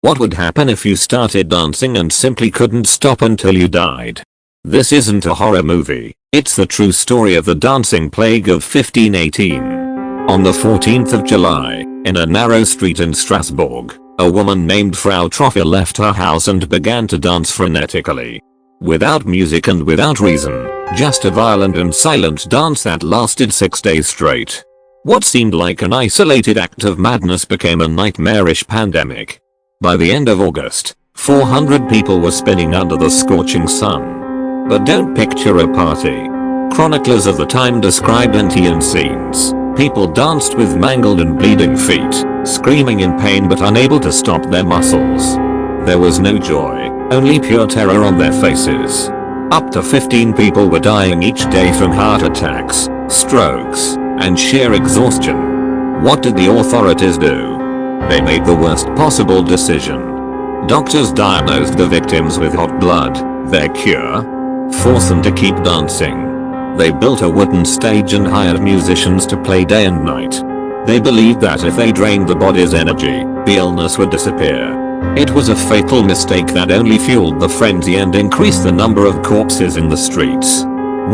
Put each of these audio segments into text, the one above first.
What would happen if you started dancing and simply couldn't stop until you died? This isn't a horror movie, it's the true story of the dancing plague of 1518. On the 14th of July, in a narrow street in Strasbourg, a woman named Frau Troffer left her house and began to dance frenetically. Without music and without reason, just a violent and silent dance that lasted 6 days straight. What seemed like an isolated act of madness became a nightmarish pandemic. By the end of August, 400 people were spinning under the scorching sun. But don't picture a party. Chroniclers of the time described Antian scenes. People danced with mangled and bleeding feet, screaming in pain but unable to stop their muscles. There was no joy, only pure terror on their faces. Up to 15 people were dying each day from heart attacks, strokes, and sheer exhaustion. What did the authorities do? They made the worst possible decision. Doctors diagnosed the victims with hot blood. Their cure? Force them to keep dancing. They built a wooden stage and hired musicians to play day and night. They believed that if they drained the body's energy, the illness would disappear. It was a fatal mistake that only fueled the frenzy and increased the number of corpses in the streets.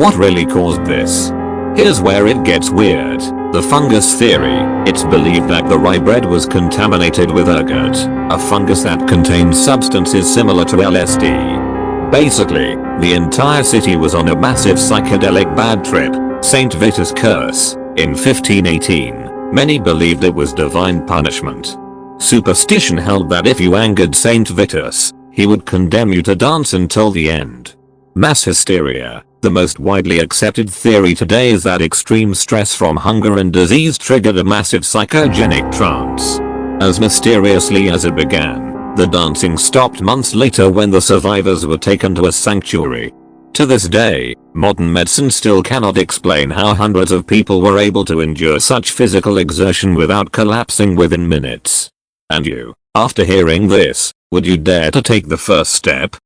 What really caused this? Here's where it gets weird. The fungus theory. It's believed that the rye bread was contaminated with ergot, a fungus that contains substances similar to LSD. Basically, the entire city was on a massive psychedelic bad trip, Saint Vitus' curse. In 1518, many believed it was divine punishment. Superstition held that if you angered Saint Vitus, he would condemn you to dance until the end. Mass hysteria. The most widely accepted theory today is that extreme stress from hunger and disease triggered a massive psychogenic trance. As mysteriously as it began, the dancing stopped months later when the survivors were taken to a sanctuary. To this day, modern medicine still cannot explain how hundreds of people were able to endure such physical exertion without collapsing within minutes. And you, after hearing this, would you dare to take the first step?